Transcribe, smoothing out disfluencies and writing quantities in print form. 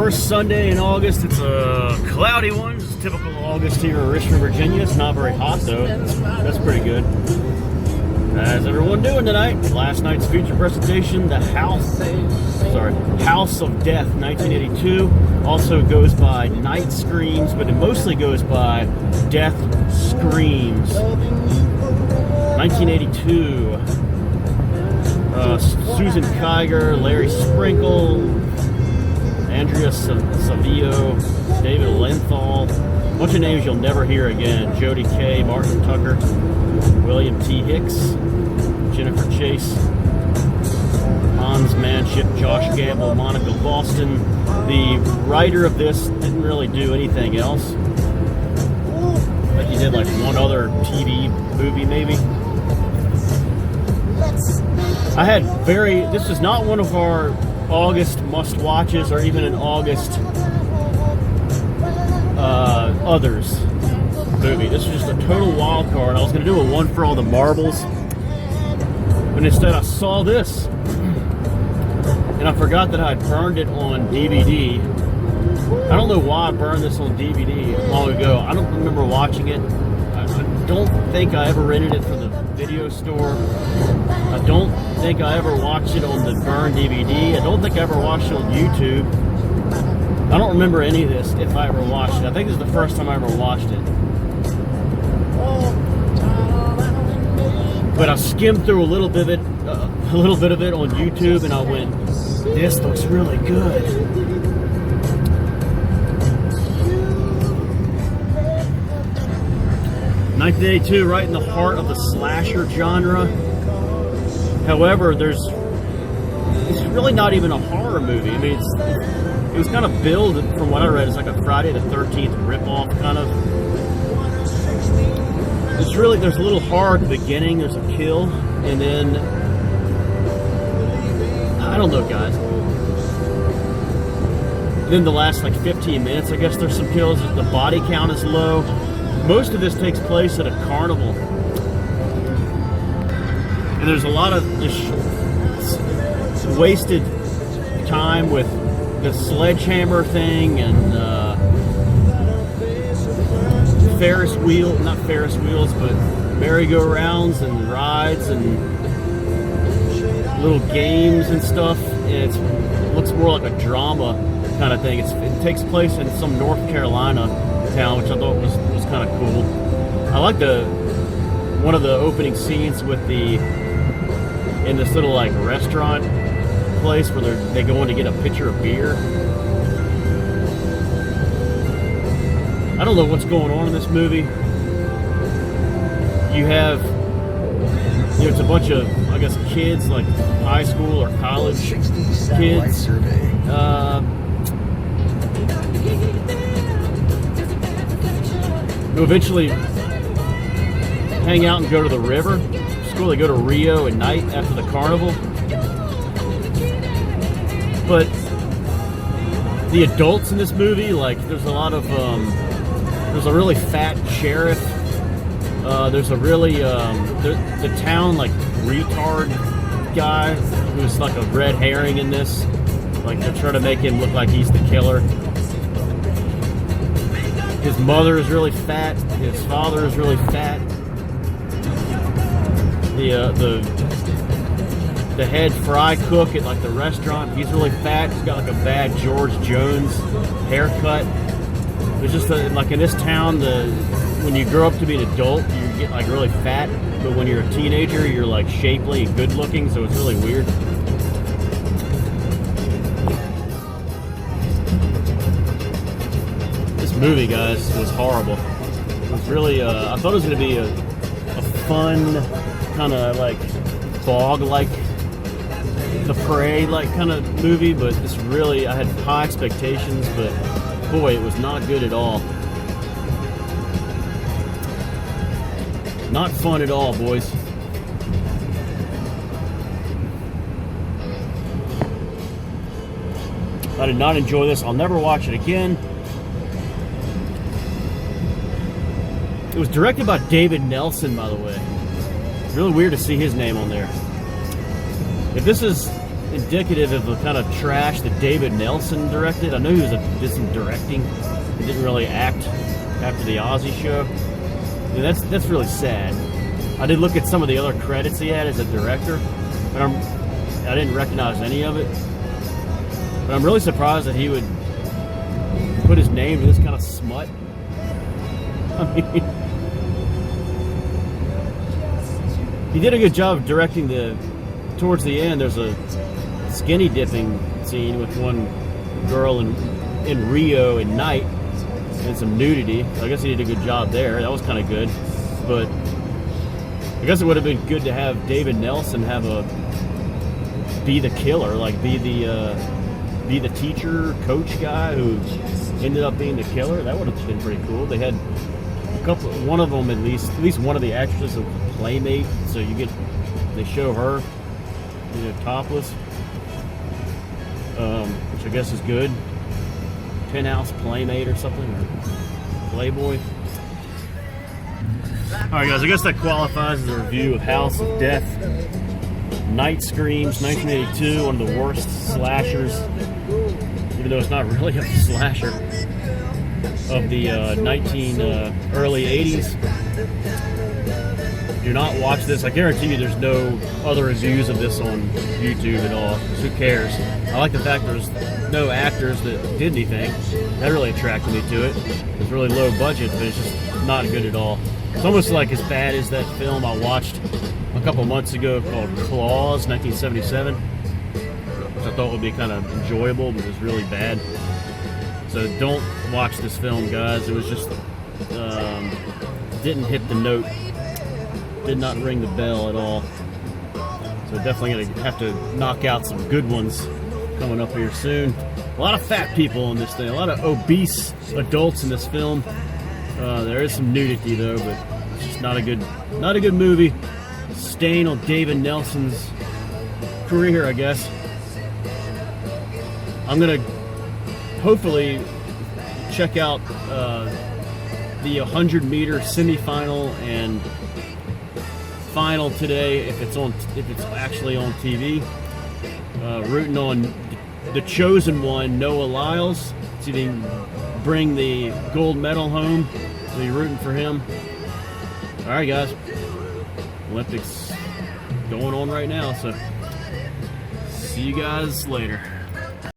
First Sunday in August. It's a cloudy one. It's typical August here in Richmond, Virginia. It's not very hot though. That's pretty good. How's everyone doing tonight? Last night's feature presentation, the House of Death, 1982. Also goes by Night Screams, but it mostly goes by Death Screams. 1982. Susan Kiger, Larry Sprinkle, Andrea Savio, David Lenthal. A bunch of names you'll never hear again. Jody Kay, Martin Tucker, William T. Hicks, Jennifer Chase, Hans Manship, Josh Gamble, Monica Boston. The writer of this didn't really do anything else. Like he did like one other TV movie maybe. This is not one of our August must-watches or even an August others movie. This is just a total wild card. I was going to do a one for all the marbles, but instead I saw this and I forgot that I had burned it on DVD. I don't know why I burned this on DVD long ago. I don't remember watching it. I don't think I ever rented it from the video store. I don't think I ever watched it on the burned DVD. I don't think I ever watched it on YouTube. I don't remember any of this if I ever watched it. I think this is the first time I ever watched it. But I skimmed through a little bit of it on YouTube, and I went, "This looks really good." (1982), right in the heart of the slasher genre. However, it's really not even a horror movie. I mean, it was kind of billed, from what I read, as like a Friday the 13th ripoff kind of. There's a little horror at the beginning. There's a kill, and then I don't know, guys. Then the last like 15 minutes, I guess there's some kills. The body count is low. Most of this takes place at a carnival. And there's a lot of just wasted time with the sledgehammer thing and not Ferris wheels, but merry-go-rounds and rides and little games and stuff. And it looks more like a drama kind of thing. It takes place in some North Carolina town, which I thought was kind of cool. I like one of the opening scenes in this little like restaurant place where they go in to get a pitcher of beer. I don't know what's going on in this movie. You have, it's a bunch of, I guess, kids, like high school or college kids. Who eventually hang out and go to the river. They go to Rio at night after the carnival. But the adults in this movie, like, there's a lot of there's a really fat sheriff. There's a really the town like retard guy who's like a red herring in this. Like, they're trying to make him look like he's the killer. His mother is really fat. His father is really fat. The head fry cook at like the restaurant, he's really fat. He's got like a bad George Jones haircut. It's just like in this town, when you grow up to be an adult, you get like really fat, but when you're a teenager, you're like shapely and good looking, so it's really weird. This movie, guys, was horrible. It was really, I thought it was going to be a fun, kind of like bog-like, The Prey like kind of movie, but this really, I had high expectations, but boy, it was not good at all. Not fun at all, boys. I did not enjoy this. I'll never watch it again. It was directed by David Nelson, by the way. It's really weird to see his name on there. If this is indicative of the kind of trash that David Nelson directed. I know he did some directing. He didn't really act after the Ozzy show. And that's really sad. I did look at some of the other credits he had as a director, but I didn't recognize any of it. But I'm really surprised that he would put his name to this kind of smut. I mean, he did a good job of directing towards the end. There's a skinny dipping scene with one girl in Rio at night and some nudity. I guess he did a good job there. That was kind of good. But I guess it would have been good to have David Nelson be the killer, like be the teacher, coach guy who ended up being the killer. That would have been pretty cool. They had one of them at least one of the actresses a playmate, so they show her, topless, which I guess is good. Penthouse playmate or something, or Playboy. Alright guys, I guess that qualifies as a review of House of Death. Night Screams, 1982, one of the worst slashers, even though it's not really a slasher, of the early 80s. Do not watch this. I guarantee you there's no other reviews of this on YouTube at all. Who cares? I like the fact there's no actors that did anything. That really attracted me to it. It's really low budget, but it's just not good at all. It's almost like as bad as that film I watched a couple months ago called Claws, 1977, which I thought would be kind of enjoyable, but it was really bad. So don't watch this film, guys. It was just didn't hit the note, did not ring the bell at all. So definitely gonna have to knock out some good ones coming up here soon. A lot of fat people in this thing, a lot of obese adults in this film. There is some nudity though, but it's just not a good movie. Stain on David Nelson's career, I guess. I'm gonna hopefully check out the 100-meter semifinal and final today if it's actually on TV. Rooting on the chosen one, Noah Lyles. See if he can bring the gold medal home. So you're rooting for him. All right, guys. Olympics going on right now, so see you guys later.